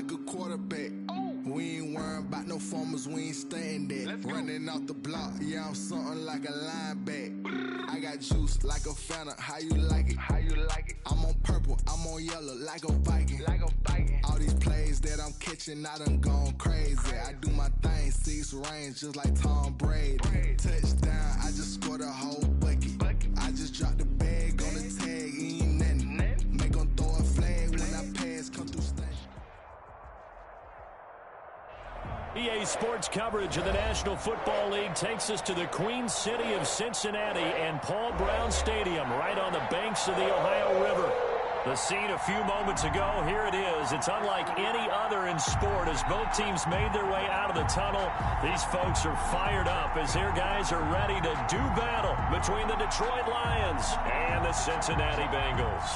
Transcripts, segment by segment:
like a quarterback. We ain't worrying about no formers, we ain't staying there. Running off the block, yeah, I'm something like a linebacker. I got juice like a Fanta, how you like it? How you like it? I'm on purple, I'm on yellow, like a Viking. Like a Viking. All these plays that I'm catching, I done gone crazy. I do my thing, 6 range, just like Tom Brady. Touchdown, I just scored a whole bucket. I just dropped the bag on the tag, ain't nothing. Make 'em throw a flag when I pass, come through station. EA Sports coverage of the National Football League takes us to the Queen City of Cincinnati and Paul Brown Stadium right on the banks of the Ohio River. The scene a few moments ago, here it is. It's unlike any other in sport as both teams made their way out of the tunnel. These folks are fired up as their guys are ready to do battle between the Detroit Lions and the Cincinnati Bengals.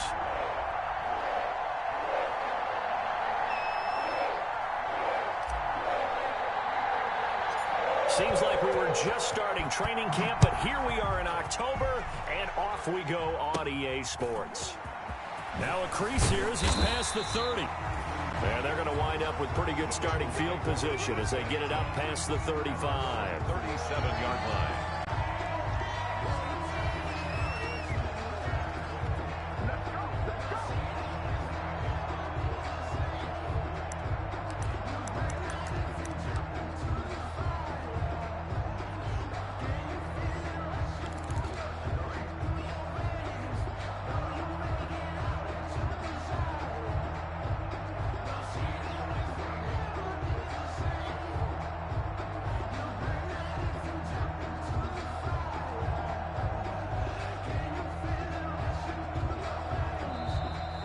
Seems like we were just starting training camp, but here we are in October, and off we go on EA Sports. Now a crease here as he's past the 30. And they're going to wind up with pretty good starting field position as they get it up past the 35. 37-yard line.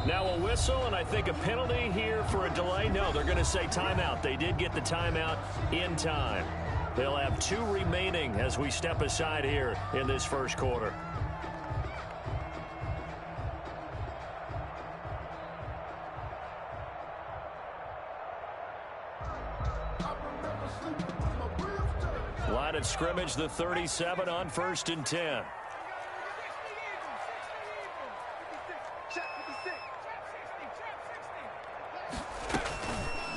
Now a whistle, and I think a penalty here for a delay. No, they're going to say timeout. They did get the timeout in time. They'll have 2 remaining as we step aside here in this first quarter. Line of scrimmage, the 37 on 1st and 10.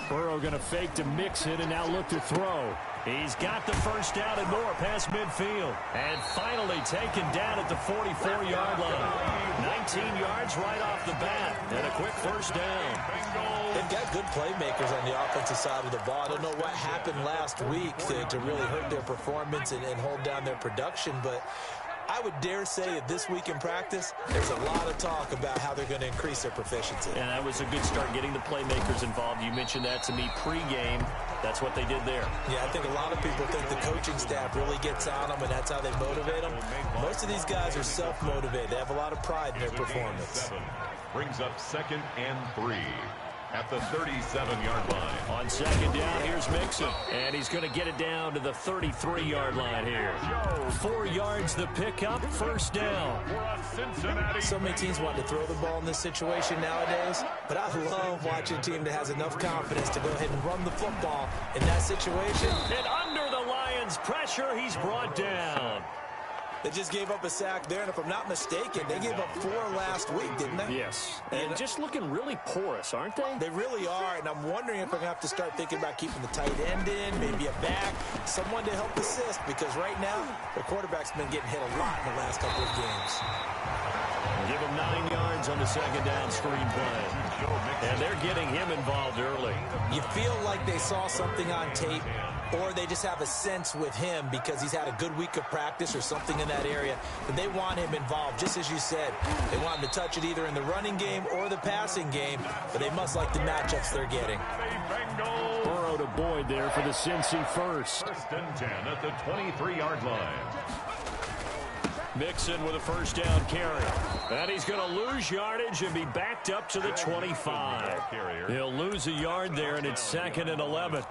Burrow going to fake to mix it and now look to throw. He's got the first down and more past midfield. And finally taken down at the 44-yard line. 19 yards right off the bat. And a quick first down. They've got good playmakers on the offensive side of the ball. I don't know what happened last week to really hurt their performance and hold down their production, but I would dare say that this week in practice, there's a lot of talk about how they're going to increase their proficiency. And that was a good start, getting the playmakers involved. You mentioned that to me pregame. That's what they did there. Yeah, I think a lot of people think the coaching staff really gets on them, and that's how they motivate them. Most of these guys are self-motivated. They have a lot of pride in their performance. Brings up 2nd and 3. At the 37-yard line. On 2nd down, here's Mixon. And he's going to get it down to the 33-yard line here. 4 yards the pickup, first down. So many teams want to throw the ball in this situation nowadays, but I love watching a team that has enough confidence to go ahead and run the football in that situation. And under the Lions' pressure, he's brought down. They just gave up a sack there, and if I'm not mistaken, they gave up 4 last week, didn't they? Yes. And just looking really porous, aren't they? They really are, and I'm wondering if I'm going to have to start thinking about keeping the tight end in, maybe a back, someone to help assist, because right now, the quarterback's been getting hit a lot in the last couple of games. Give him 9 yards on the 2nd down screen play. And they're getting him involved early. You feel like they saw something on tape, or they just have a sense with him because he's had a good week of practice or something in that area, but they want him involved, just as you said. They want him to touch it either in the running game or the passing game, but they must like the matchups they're getting. Burrow to Boyd there for the Cincy first. 1st and 10 at the 23-yard line. Mixon with a first down carry. And he's going to lose yardage and be backed up to the 25. He'll lose a yard there, and it's 2nd and 11.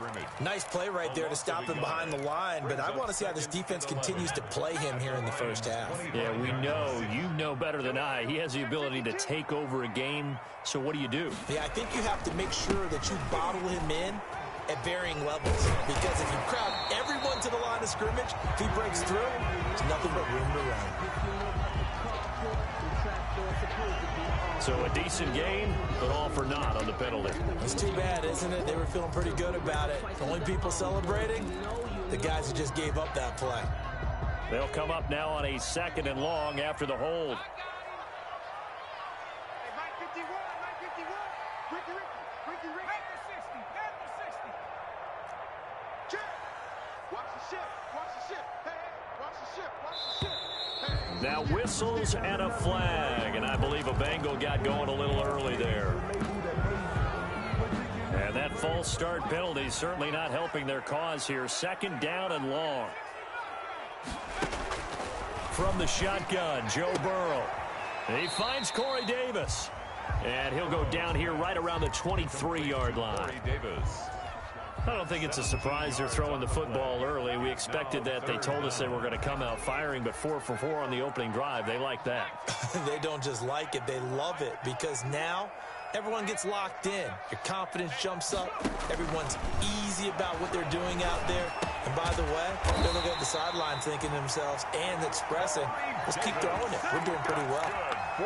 Nice play right there to stop him behind the line, but I want to see how this defense continues to play him here in the first half. Yeah, we know. You know better than I. He has the ability to take over a game, so what do you do? Yeah, I think you have to make sure that you bottle him in at varying levels, because if you crowd everyone to the line of scrimmage, if he breaks through, there's nothing but room to run. So a decent game, but all for naught on the penalty. It's too bad, isn't it? They were feeling pretty good about it. The only people celebrating, the guys who just gave up that play. They'll come up now on a 2nd and long after the hold. Now whistles and a flag, and I believe a Bengal got going a little early there. And that false start penalty certainly not helping their cause here. 2nd down and long. From the shotgun, Joe Burrow. He finds Corey Davis. And he'll go down here right around the 23-yard line. Corey Davis. I don't think it's a surprise they're throwing the football early. We expected that. They told us they were going to come out firing, but 4 for 4 on the opening drive. They like that. They don't just like it, they love it, because now everyone gets locked in. Your confidence jumps up. Everyone's easy about what they're doing out there. And by the way, they're looking at the sideline thinking to themselves and expressing, let's keep throwing it. We're doing pretty well.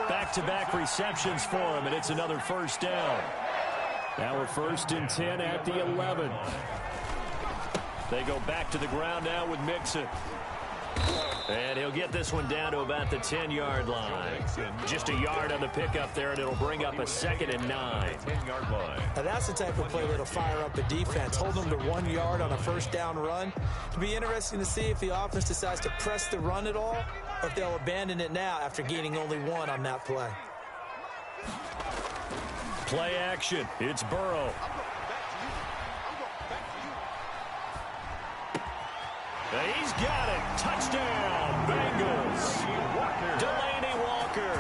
Back-to-back receptions for him, and it's another 1st down. Now we're 1st and 10 at the 11. They go back to the ground now with Mixon. And he'll get this one down to about the 10-yard line. Just a yard on the pickup there, and it'll bring up a 2nd and 9. 10-yard line. Now that's the type of play that'll fire up a defense. Hold them to 1 yard on a 1st down run. It'll be interesting to see if the offense decides to press the run at all, or if they'll abandon it now after gaining only 1 on that play. Play action. It's Burrow. He's got it. Touchdown, Bengals. Delaney Walker.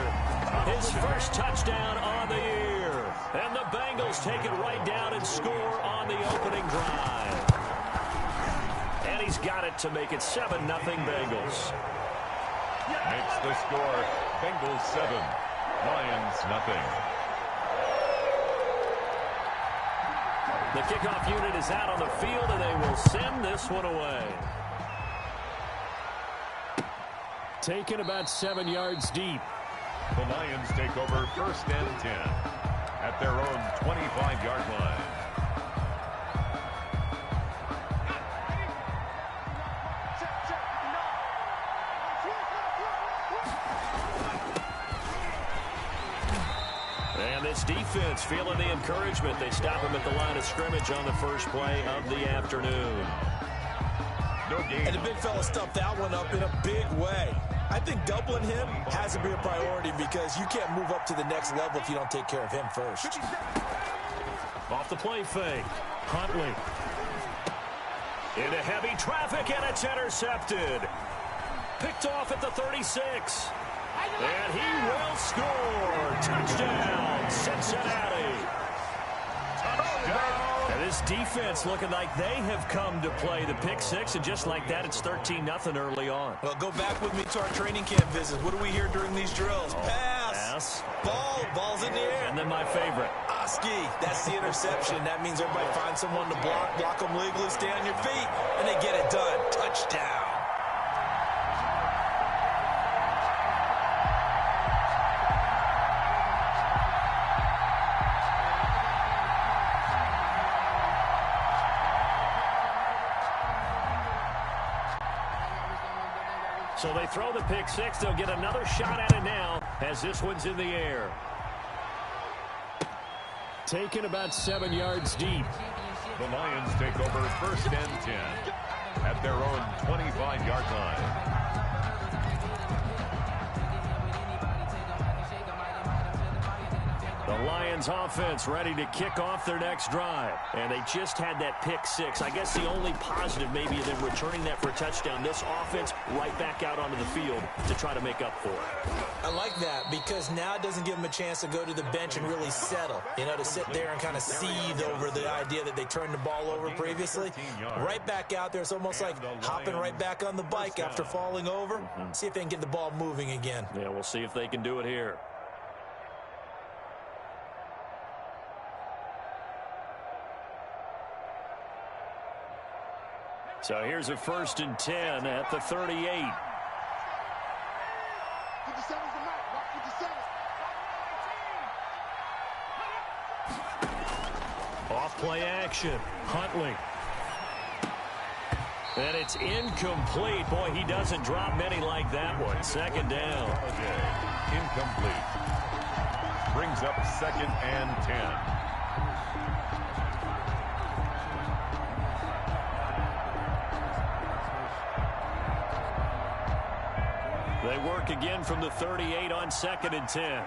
His first touchdown on the year. And the Bengals take it right down and score on the opening drive. And he's got it to make it 7-0 Bengals. Makes the score Bengals 7, Lions nothing. The kickoff unit is out on the field, and they will send this one away. Taken about 7 yards deep. The Lions take over 1st and 10 at their own 25-yard line. And this defense feeling the encouragement. They stop him at the line of scrimmage on the first play of the afternoon. No game. And the big fella stuffed that one up in a big way. I think doubling him has to be a priority, because you can't move up to the next level if you don't take care of him first. Off the play fake. Huntley. Into heavy traffic, and it's intercepted. Picked off at the 36. And he will score. Touchdown, Cincinnati. Touchdown. And this defense looking like they have come to play the pick six, and just like that, it's 13-0 early on. Well, go back with me to our training camp visits. What do we hear during these drills? Pass. Ball's in the air. And then my favorite. Oski, that's the interception. That means everybody finds someone to block them legally, stay on your feet, and they get it done. Touchdown. So they throw the pick six. They'll get another shot at it now as this one's in the air. Taken about 7 yards deep. The Lions take over 1st and 10 at their own 25-yard line. The Lions offense ready to kick off their next drive. And they just had that pick six. I guess the only positive maybe of them returning that for a touchdown. This offense right back out onto the field to try to make up for it. I like that, because now it doesn't give them a chance to go to the bench and really settle. You know, to sit there and kind of seethe over the idea that they turned the ball over previously. Right back out there. It's almost like hopping right back on the bike after falling over. See if they can get the ball moving again. Yeah, we'll see if they can do it here. So here's a 1st and 10 at the 38. Off play action. Huntley. And it's incomplete. Boy, he doesn't drop many like that one. 2nd down. Incomplete. Brings up 2nd and 10. They work again from the 38 on 2nd and 10.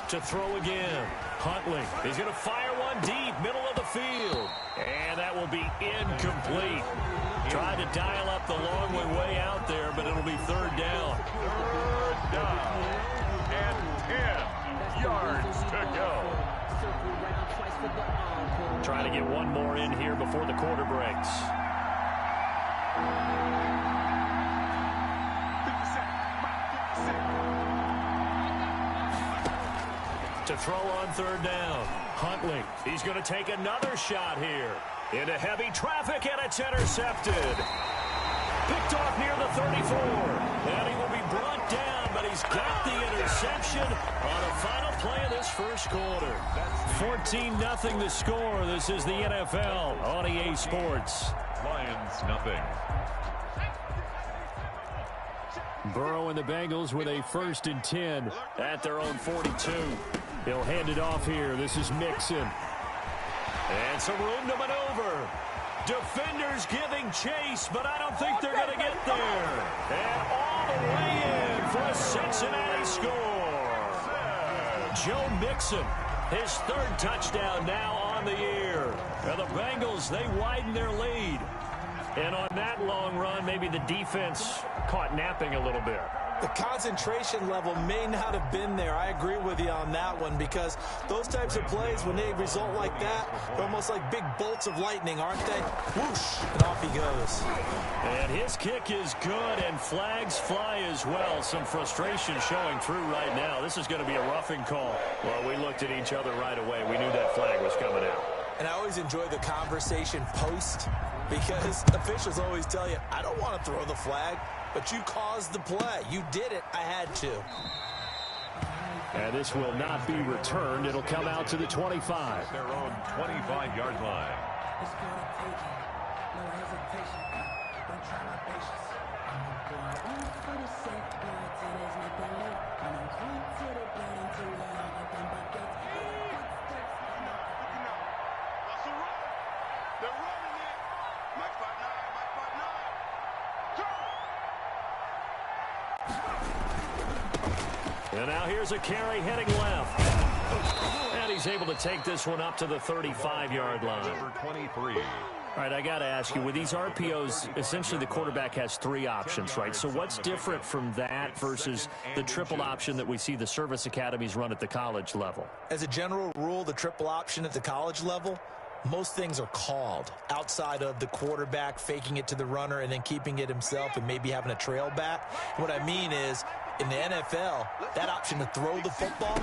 To throw again. Huntley. He's going to fire one deep, middle of the field. And that will be incomplete. Tried to dial up the long way out there, but it'll be 3rd down. 3rd down. And 10 yards to go. Trying to get one more in here before the quarter breaks. To throw on 3rd down. Huntley. He's going to take another shot here. Into heavy traffic, and it's intercepted. Picked off near the 34. And he will be brought down, but he's got the interception on the final play of this 1st quarter. 14-0 the score. This is the NFL on EA Sports. Lions nothing. Burrow and the Bengals with a 1st and 10 at their own 42. He'll hand it off here. This is Mixon. And some room to maneuver. Defenders giving chase, but I don't think they're going to get there. And all the way in for a Cincinnati score. Joe Mixon, his 3rd touchdown now on the year. And the Bengals, they widen their lead. And on that long run, maybe the defense caught napping a little bit. The concentration level may not have been there. I agree with you on that one, because those types of plays, when they result like that, they're almost like big bolts of lightning, aren't they? Whoosh, and off he goes. And his kick is good, and flags fly as well. Some frustration showing through right now. This is going to be a roughing call. Well, we looked at each other right away. We knew that flag was coming out. And I always enjoy the conversation post, because officials always tell you, I don't want to throw the flag, but you caused the play. You did it. I had to. And this will not be returned. It'll come out to the 25. Their own 25-yard line. And now here's a carry heading left. And he's able to take this one up to the 35-yard line. Number 23. All right, I got to ask you, with these RPOs, essentially the quarterback has 3 options, right? So what's different from that versus the triple option that we see the service academies run at the college level? As a general rule, the triple option at the college level, most things are called outside of the quarterback faking it to the runner and then keeping it himself and maybe having a trail back. What I mean is, in the NFL, that option to throw the football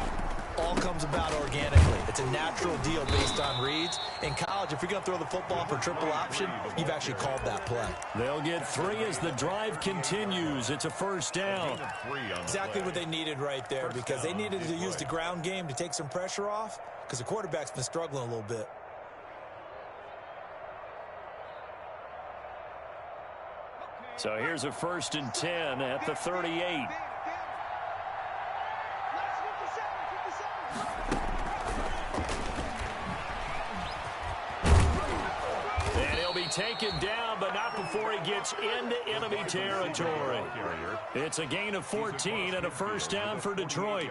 all comes about organically. It's a natural deal based on reads. In college, if you're going to throw the football for triple option, you've actually called that play. They'll get 3 as the drive continues. It's a 1st down. Exactly what they needed right there, because they needed to use the ground game to take some pressure off, because the quarterback's been struggling a little bit. So here's a 1st and 10 at the 38. And he'll be taken down, but not before he gets into enemy territory. It's a gain of 14 and a 1st down for Detroit.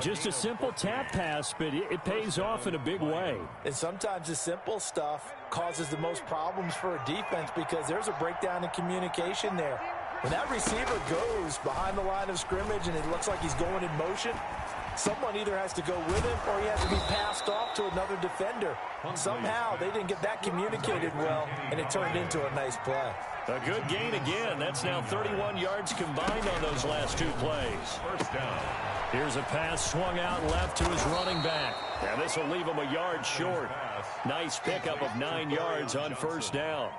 Just a simple tap pass, but it pays off in a big way. And sometimes the simple stuff causes the most problems for a defense, because there's a breakdown in communication there. When that receiver goes behind the line of scrimmage and it looks like he's going in motion, someone either has to go with him or he has to be passed off to another defender. Somehow they didn't get that communicated well, and it turned into a nice play. A good gain again. That's now 31 yards combined on those last two plays. First down. Here's a pass swung out left to his running back. And this will leave him a yard short. Nice pickup of 9 yards on first down.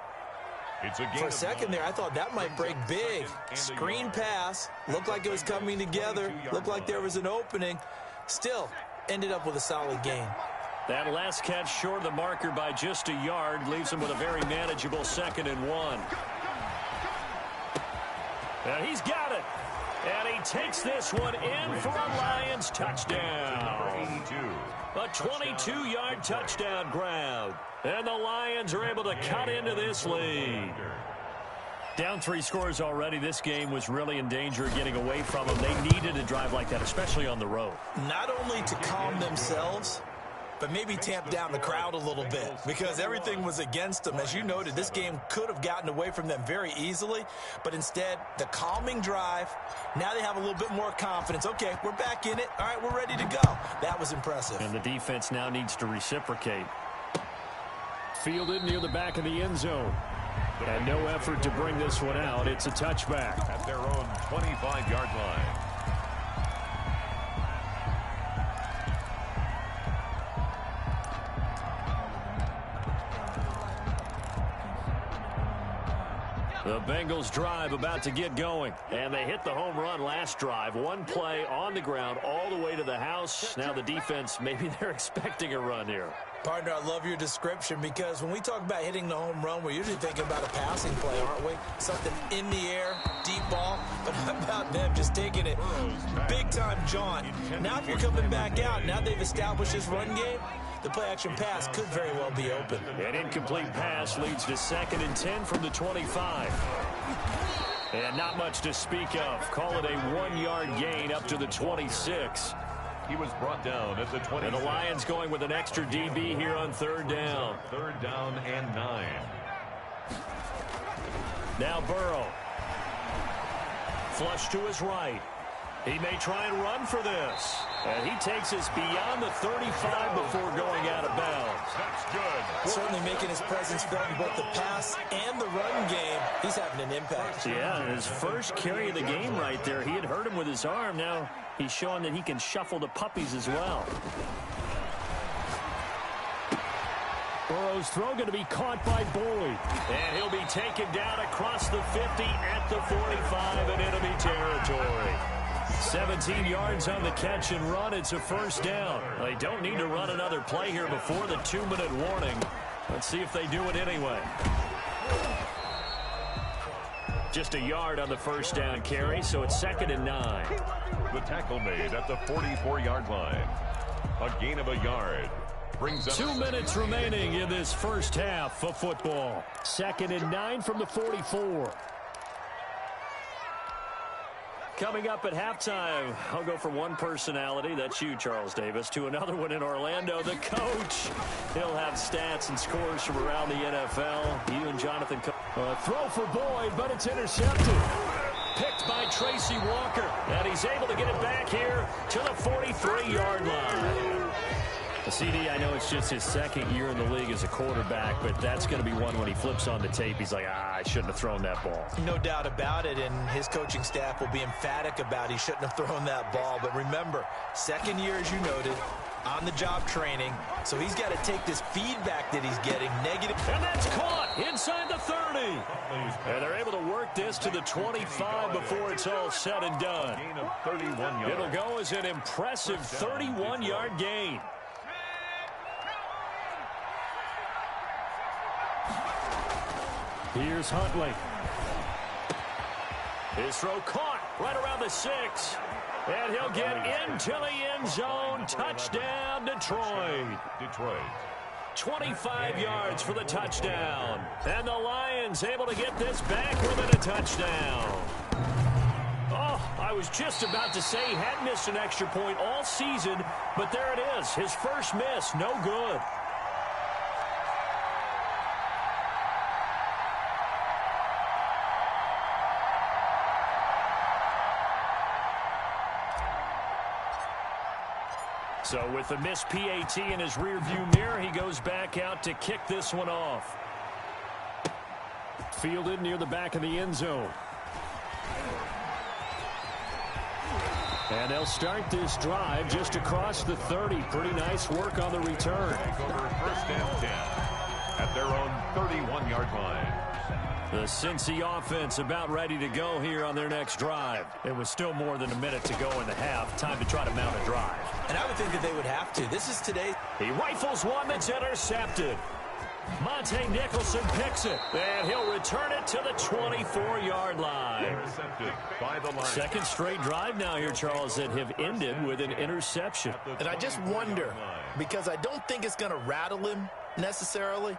For a second there, I thought that might break big. Screen pass. Looked like it was coming together. Looked like there was an opening. Still, ended up with a solid gain. That last catch short of the marker by just a yard leaves him with a very manageable 2nd and 1. And he's got it. And he takes this one in for a Lions touchdown. A 22-yard touchdown grab. And the Lions are able to cut into this lead. Down 3 scores already. This game was really in danger of getting away from them. They needed a drive like that, especially on the road. Not only to calm themselves, but maybe tamp down the crowd a little bit because everything was against them. As you noted, this game could have gotten away from them very easily, but instead, the calming drive, now they have a little bit more confidence. Okay, we're back in it. All right, we're ready to go. That was impressive. And the defense now needs to reciprocate. Fielded near the back of the end zone. And no effort to bring this one out. It's a touchback. At their own 25-yard line. The Bengals drive about to get going. And they hit the home run last drive. One play on the ground all the way to the house. Now the defense, maybe they're expecting a run here. Partner, I love your description because when we talk about hitting the home run, we're usually thinking about a passing play, aren't we? Something in the air, deep ball. But how about them just taking it big-time jaunt? Now if you're coming back out, now they've established this run game, the play-action pass could very well be open. An incomplete pass leads to 2nd and 10 from the 25. And not much to speak of. Call it a 1-yard gain up to the 26. He was brought down at the 20. And the Lions going with an extra DB here on 3rd down. 3rd down and 9. Now Burrow. Flush to his right. He may try and run for this. And he takes us beyond the 35 before going out of bounds. That's good. Certainly making his presence felt in both the pass and the run game. He's having an impact. Yeah, his first carry of the game right there. He had hurt him with his arm. Now he's showing that he can shuffle the puppies as well. Burrow's throw going to be caught by Boyd. And he'll be taken down across the 50 at the 45 and enemy territory. 17 yards on the catch and run. It's a first down. They don't need to run another play here before the 2-minute warning. Let's see if they do it anyway. Just a yard on the first down carry, so it's 2nd and 9. The tackle made at the 44-yard line. A gain of a yard. Brings up 2 minutes remaining in this first half of football. 2nd and 9 from the 44. Coming up at halftime, I'll go from one personality, that's you, Charles Davis, to another one in Orlando, the coach. He'll have stats and scores from around the NFL. You and Jonathan. Throw for Boyd, but it's intercepted. Picked by Tracy Walker, and he's able to get it back here to the 43-yard line. The CD, I know it's just his 2nd year in the league as a quarterback, but that's going to be one when he flips on the tape. He's like, I shouldn't have thrown that ball. No doubt about it, and his coaching staff will be emphatic about he shouldn't have thrown that ball. But remember, 2nd year, as you noted, on-the-job training, so he's got to take this feedback that he's getting negative. And that's caught inside the 30. And they're able to work this to the 25 before it's all said and done. gain of 31 yards. It'll go as an impressive 31-yard gain. Here's Huntley. His throw caught right around the 6. And he'll get into the end zone. Touchdown, Detroit. 25 yards for the touchdown. And the Lions able to get this back within a touchdown. Oh, I was just about to say he hadn't missed an extra point all season, but there it is. His first miss, no good. So with the missed PAT in his rearview mirror, he goes back out to kick this one off. fielded near the back of the end zone. And they'll start this drive just across the 30. Pretty nice work on the return. Take over first and 10 at their own 31-yard line. The Cincy offense about ready to go here on their next drive. It was still more than a minute to go in the half. Time to try to mount a drive. And I would think that they would have to. This is today. He rifles one that's intercepted. Monte Nicholson picks it, and he'll return it to the 24-yard line. Intercepted by the line. Second straight drive now here, Charles, that have ended with an interception. And I just wonder, because I don't think it's going to rattle him necessarily,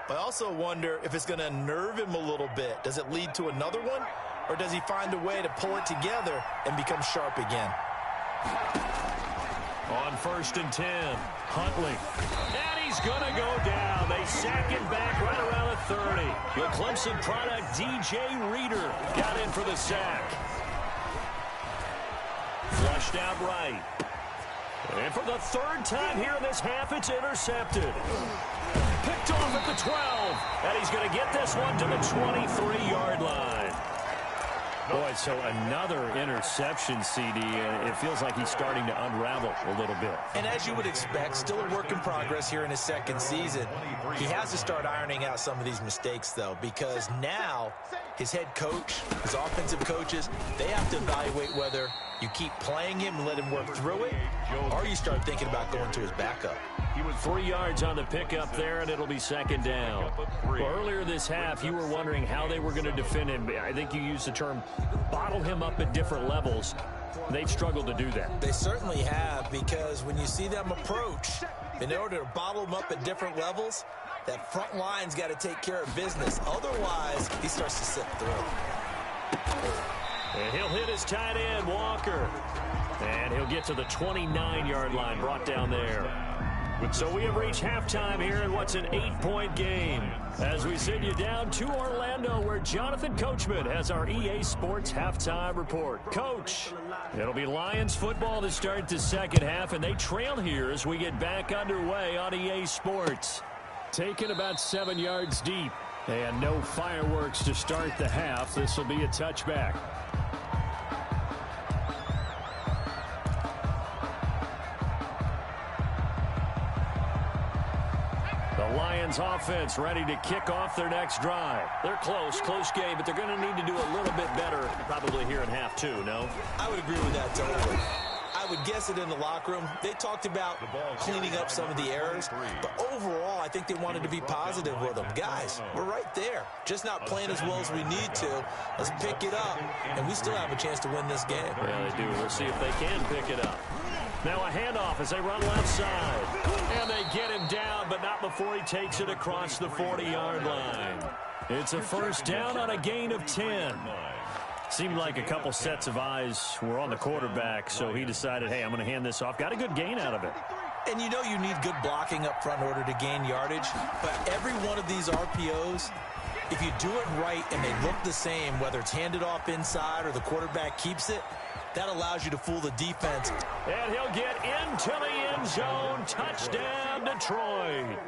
but I also wonder if it's going to unnerve him a little bit. Does it lead to another one, or does he find a way to pull it together and become sharp again? On first and 10, Huntley. And he's going to go down. They sack him back right around the 30. The Clemson product, DJ Reader, got in for the sack. Flushed out right. And for the third time here in this half, it's intercepted. Picked off at the 12. And he's going to get this one to the 23-yard line. Boy, so another interception, CD, and it feels like he's starting to unravel a little bit. And as you would expect, still a work in progress here in his second season. He has to start ironing out some of these mistakes, though, because now his head coach, his offensive coaches, they have to evaluate whether you keep playing him and let him work through it, or you start thinking about going to his backup. He was 3 yards on the pickup there, and it'll be second down. Well, earlier this half, you were wondering how they were going to defend him. I think you used the term bottle him up at different levels. They've struggled to do that. They certainly have, because when you see them approach, in order to bottle him up at different levels, that front line's got to take care of business. Otherwise, he starts to slip through. And he'll hit his tight end, Walker. And he'll get to the 29-yard line, brought down there. So we have reached halftime here in what's an 8-point game. As we send you down to Orlando, where Jonathan Coachman has our EA Sports halftime report. Coach, it'll be Lions football to start the second half, and they trail here as we get back underway on EA Sports. Taken about 7 yards deep, and no fireworks to start the half. This will be a touchback. The Lions offense ready to kick off their next drive. They're close game, but they're going to need to do a little bit better probably here in half two, no? I would agree with that totally. I would guess it in the locker room. They talked about cleaning up some of the errors, but overall, I think they wanted to be positive with them. Guys, we're right there. Just not playing as well as we need to. Let's pick it up, and we still have a chance to win this game. Yeah, they do. We'll see if they can pick it up. Now a handoff as they run left side. And they get him down, but not before he takes it across the 40-yard line. It's a first down on a gain of 10. Seemed like a couple sets of eyes were on the quarterback, so he decided, hey, I'm going to hand this off. Got a good gain out of it. And you know you need good blocking up front in order to gain yardage, but every one of these RPOs, if you do it right and they look the same, whether it's handed off inside or the quarterback keeps it, that allows you to fool the defense. And he'll get into the end zone. Touchdown, Detroit.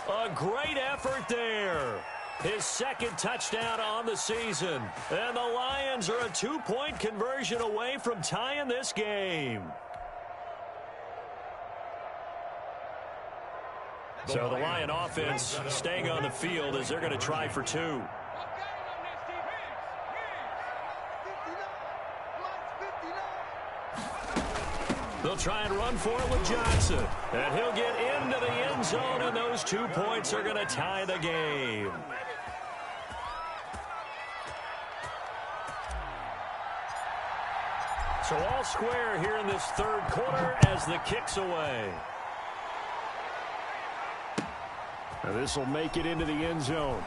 A great effort there. His second touchdown on the season. And the Lions are a 2-point conversion away from tying this game. So the Lion offense staying on the field as they're going to try for two. They'll try and run for it with Johnson. And he'll get into the end zone, and those 2 points are going to tie the game. So all square here in this third quarter as the kick's away. Now this will make it into the end zone.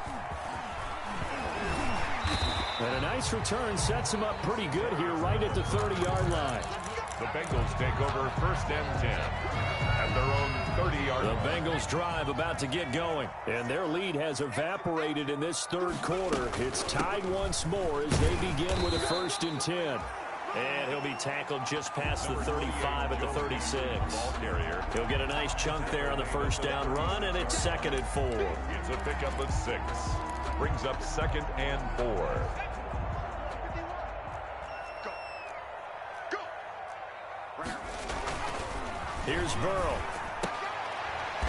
And a nice return sets him up pretty good here right at the 30-yard line. The Bengals take over first and 10 at their own 30-yard line. The Bengals drive about to get going, and their lead has evaporated in this third quarter. It's tied once more as they begin with a first and 10. And he'll be tackled just past the 35 at the 36. He'll get a nice chunk there on the first down run, and it's second and 4. It's a pickup of 6. Brings up 2nd and 4. Here's Burrow.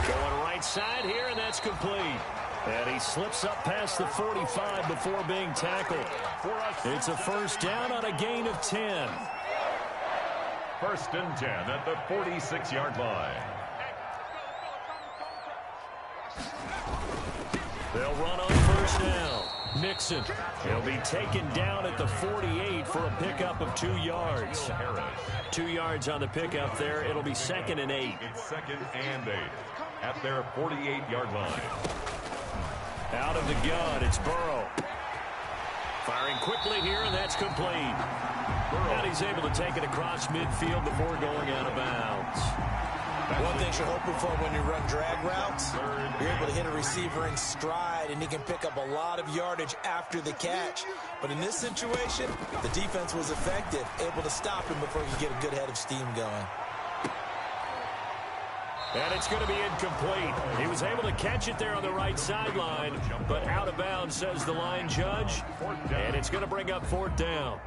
Going right side here, and that's complete. And he slips up past the 45 before being tackled. It's a first down on a gain of 10. 1st and 10 at the 46-yard line. They'll run on first down. Mixon. He'll be taken down at the 48 for a pickup of 2 yards. 2 yards on the pickup there. It'll be 2nd and 8. It's 2nd and 8 at their 48-yard line. Out of the gun, it's Burrow. Firing quickly here, and that's complete. And he's able to take it across midfield before going out of bounds. One thing you're hoping for when you run drag routes, you're able to hit a receiver in stride, and he can pick up a lot of yardage after the catch. But in this situation, the defense was effective, able to stop him before he could get a good head of steam going. And it's going to be incomplete. He was able to catch it there on the right sideline, but out of bounds, says the line judge. And it's going to bring up 4th down.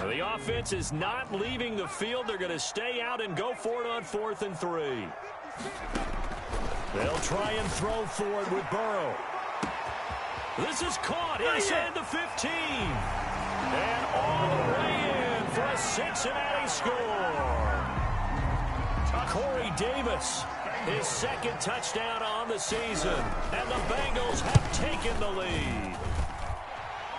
The offense is not leaving the field. They're going to stay out and go for it on 4th and 3. They'll try and throw for it with Burrow. This is caught inside the 15. And all the way in for a Cincinnati score. Corey Davis, his 2nd touchdown on the season. And the Bengals have taken the lead.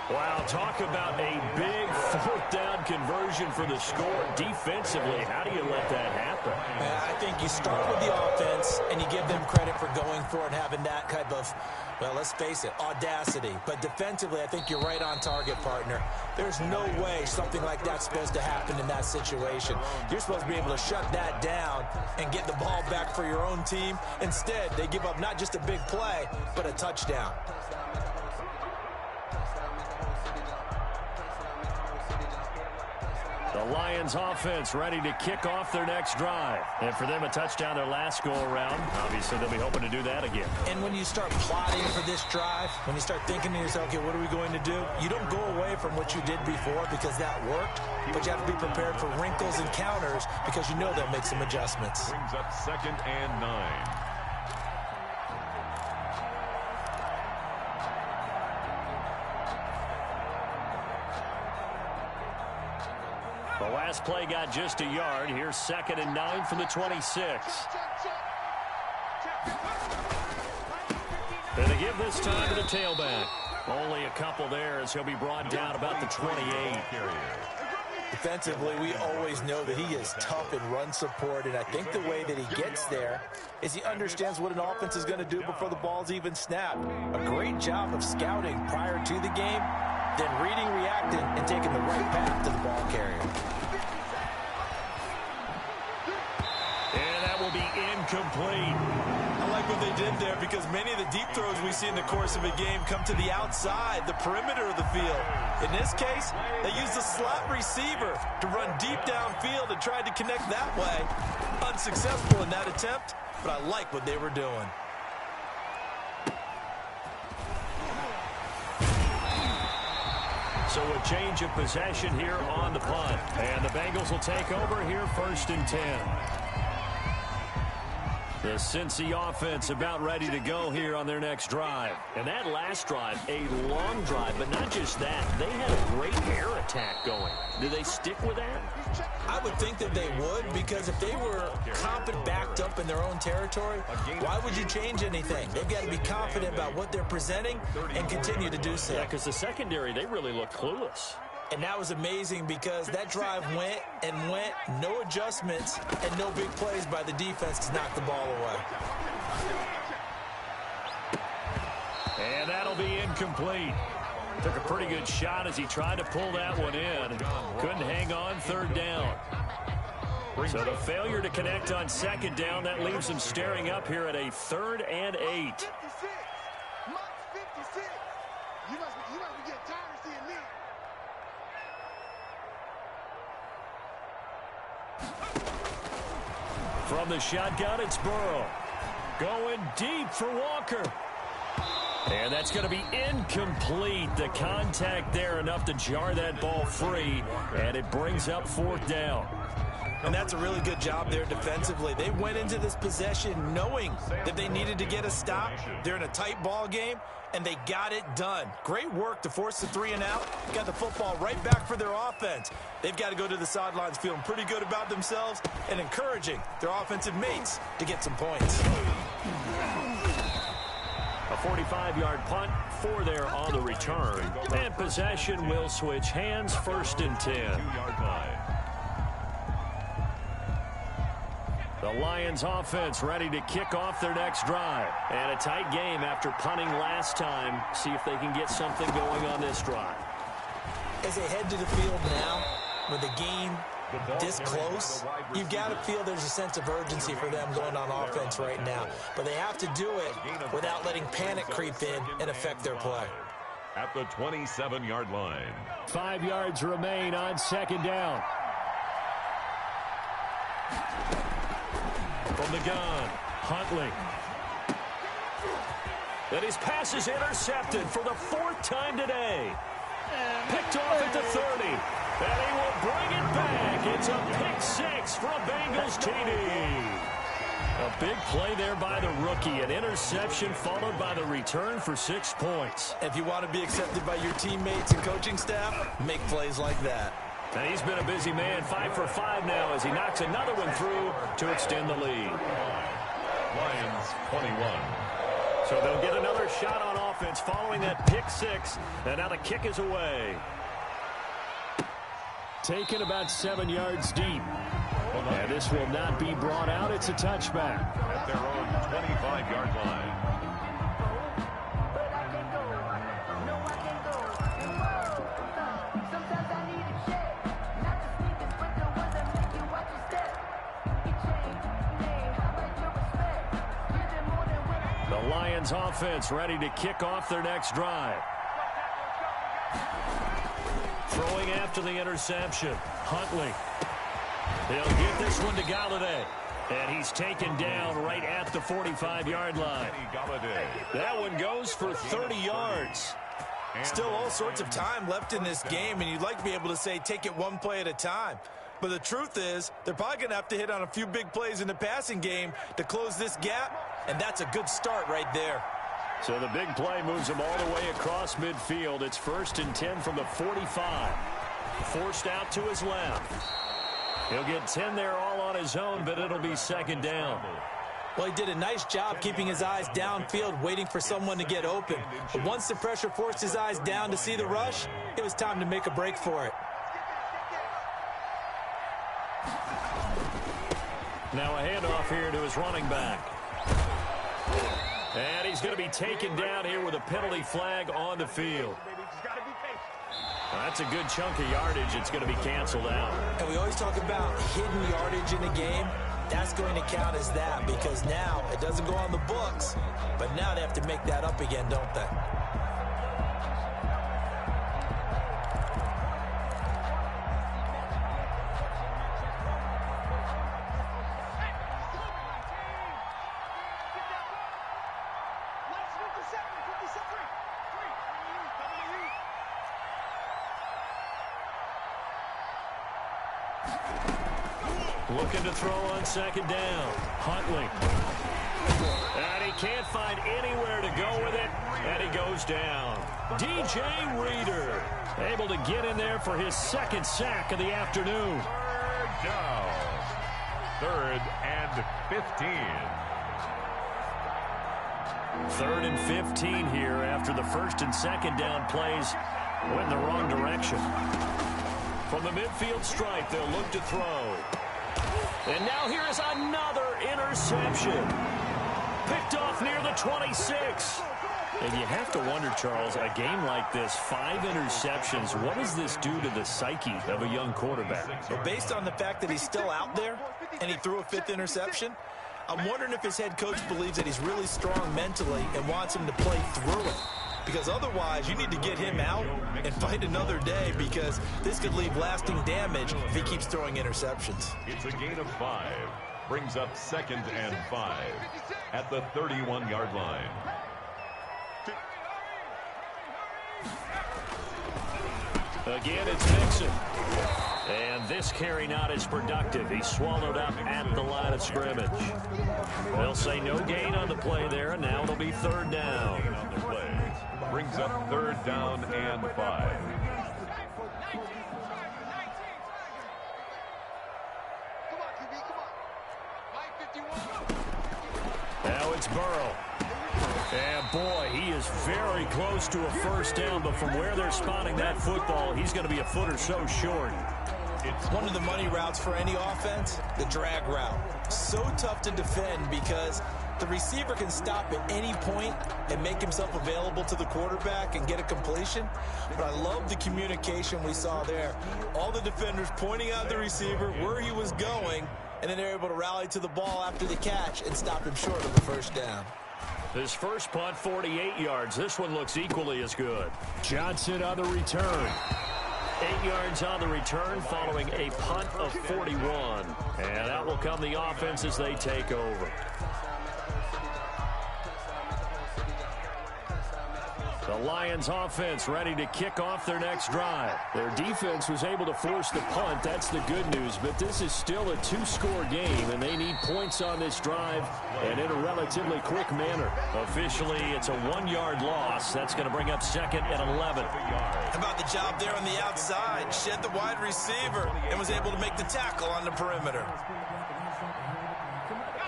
Wow, talk about a big 4th down conversion for the score. Defensively, how do you let that happen? I think you start with the offense, and you give them credit for going for it and having that type of, well, let's face it, audacity. But defensively, I think you're right on target, partner. There's no way something like that's supposed to happen in that situation. You're supposed to be able to shut that down and get the ball back for your own team. Instead, they give up not just a big play, but a touchdown. The Lions offense ready to kick off their next drive. And for them, a touchdown their last go-around. Obviously, they'll be hoping to do that again. And when you start plotting for this drive, when you start thinking to yourself, okay, what are we going to do? You don't go away from what you did before because that worked, but you have to be prepared for wrinkles and counters because you know they'll make some adjustments. Brings up 2nd and 9. The last play got just a yard. Here's 2nd and 9 from the 26. And they give this time to the tailback. Only a couple there as he'll be brought down about the 28. Defensively, we always know that he is tough in run support, and I think the way that he gets there is he understands what an offense is going to do before the ball's even snapped. A great job of scouting prior to the game, then reading, reacting, and taking the right path to the ball carrier. And that will be incomplete. I like what they did there because many of the deep throws we see in the course of a game come to the outside, the perimeter of the field. In this case, they used a slot receiver to run deep downfield and tried to connect that way. Unsuccessful in that attempt, but I like what they were doing. So a change of possession here on the punt. And the Bengals will take over here 1st and 10. The Cincy offense about ready to go here on their next drive. And that last drive, a long drive, but not just that. They had a great air attack going. Do they stick with that? I would think that they would, because if they were confident backed up in their own territory, why would you change anything? They've got to be confident about what they're presenting and continue to do so. Yeah, because the secondary, they really look clueless. And that was amazing because that drive went and went, no adjustments, and no big plays by the defense to knock the ball away. And that'll be incomplete. Took a pretty good shot as he tried to pull that one in. Couldn't hang on 3rd down. So the failure to connect on 2nd down, that leaves them staring up here at a 3rd and 8. From the shotgun, it's Burrow. Going deep for Walker. And that's going to be incomplete. The contact there enough to jar that ball free, and it brings up 4th down. And that's a really good job there defensively. They went into this possession knowing that they needed to get a stop. They're in a tight ball game, and they got it done. Great work to force the 3 and out. Got the football right back for their offense. They've got to go to the sidelines feeling pretty good about themselves and encouraging their offensive mates to get some points. A 45-yard punt, 4 there on the return. And possession will switch hands, 1st and 10. 2-yard line. The Lions offense ready to kick off their next drive. And a tight game after punting last time. See if they can get something going on this drive. As they head to the field now, with the game this close, you've got to feel there's a sense of urgency for them going on offense right now. But they have to do it without letting panic creep in and affect their play. At the 27-yard line. 5 yards remain on 2nd down. From the gun, Huntley. And his pass is intercepted for the 4th time today. Picked off at the 30. And he will bring it back. It's a pick 6 for a Bengals TD. A big play there by the rookie. An interception followed by the return for 6 points. If you want to be accepted by your teammates and coaching staff, make plays like that. And he's been a busy man, 5 for 5 now as he knocks another one through to extend the lead. Lions 21. So they'll get another shot on offense following that pick 6. And now the kick is away. Taken about 7 yards deep. And this will not be brought out. It's a touchback. At their own 25-yard line. The Lions offense ready to kick off their next drive. Throwing after the interception, Huntley. He'll give this one to Galladay. And he's taken down right at the 45-yard line. That one goes for 30 yards. Still all sorts of time left in this game, and you'd like to be able to say take it one play at a time. But the truth is, they're probably going to have to hit on a few big plays in the passing game to close this gap, and that's a good start right there. So the big play moves him all the way across midfield. It's 1st and 10 from the 45. Forced out to his left. He'll get 10 there all on his own, but it'll be 2nd down. Well, he did a nice job keeping his eyes downfield, waiting for someone to get open. But once the pressure forced his eyes down to see the rush, it was time to make a break for it. Now a handoff here to his running back. And he's going to be taken down here with a penalty flag on the field. Well, that's a good chunk of yardage. It's going to be canceled out. And we always talk about hidden yardage in a game. That's going to count as that because now it doesn't go on the books, but now they have to make that up again, don't they? Looking to throw on 2nd down. Huntley. And he can't find anywhere to go with it. And he goes down. DJ Reader able to get in there for his 2nd sack of the afternoon. 3rd down. 3rd and 15. 3rd and 15 here after the 1st and 2nd down plays went in the wrong direction. From the midfield stripe, they'll look to throw. And now here is another interception. Picked off near the 26. And you have to wonder, Charles, a game like this, 5 interceptions, what does this do to the psyche of a young quarterback? Well, based on the fact that he's still out there and he threw a 5th interception, I'm wondering if his head coach believes that he's really strong mentally and wants him to play through it. Because otherwise, you need to get him out and fight another day because this could leave lasting damage if he keeps throwing interceptions. It's a gain of 5. Brings up 2nd and 5 at the 31-yard line. Again, it's Mixon. And this carry not as productive. He's swallowed up at the line of scrimmage. They'll say no gain on the play there, and now it'll be 3rd down. On the play. Brings up 3rd down and 5. Now it's Burrow. And boy, he is very close to a 1st down, but from where they're spotting that football, he's going to be a foot or so short. It's one of the money routes for any offense, the drag route. So tough to defend because the receiver can stop at any point and make himself available to the quarterback and get a completion. But I love the communication we saw there. All the defenders pointing out the receiver, where he was going, and then they're able to rally to the ball after the catch and stop him short of a 1st down. His first punt, 48 yards. This one looks equally as good. Johnson on the return. 8 yards on the return following a punt of 41. And out will come the offense as they take over. The Lions offense ready to kick off their next drive. Their defense was able to force the punt. That's the good news. But this is still a 2-score game, and they need points on this drive and in a relatively quick manner. Officially, it's a 1-yard loss. That's going to bring up 2nd and 11. How about the job there on the outside? Shed the wide receiver and was able to make the tackle on the perimeter.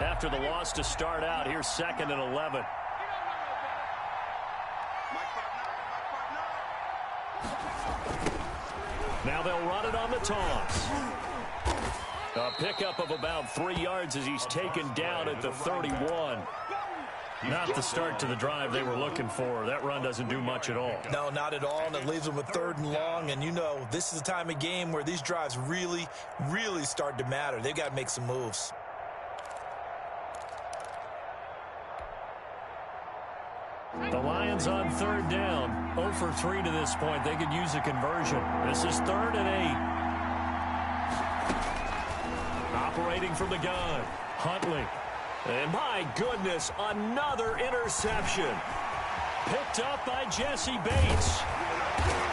After the loss to start out, here's 2nd and 11. Now they'll run it on the toss. A pickup of about 3 yards as he's taken down at the 31. Not the start to the drive they were looking for. That run doesn't do much at all. No, not at all, and it leaves them with 3rd and long. And you know, this is the time of game where these drives really, really start to matter. They've got to make some moves. The Lions on 3rd down. 0 for 3 to this point. They could use a conversion. This is 3rd and 8. Operating from the gun. Huntley. And my goodness, another interception. Picked up by Jesse Bates.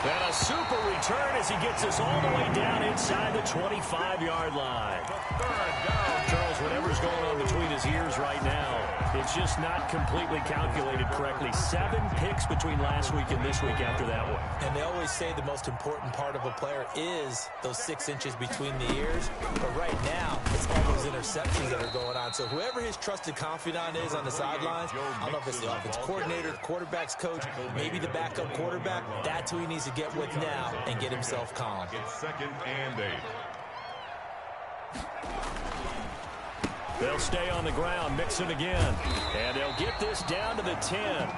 And a super return as he gets us all the way down inside the 25-yard line. 3rd down. Charles, whatever's going on between his ears right now, it's just not completely calculated correctly. 7 picks between last week and this week after that one. And they always say the most important part of a player is those 6 inches between the ears. But right now, it's all those interceptions that are going on. So whoever his trusted confidant is on the sidelines, I don't know if it's the offense coordinator, the quarterback's coach, maybe the backup quarterback, that's who he needs to get with now and get himself calm. It's 2nd and 8. They'll stay on the ground, Mixon again. And they'll get this down to the 10.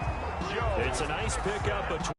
It's a nice pickup.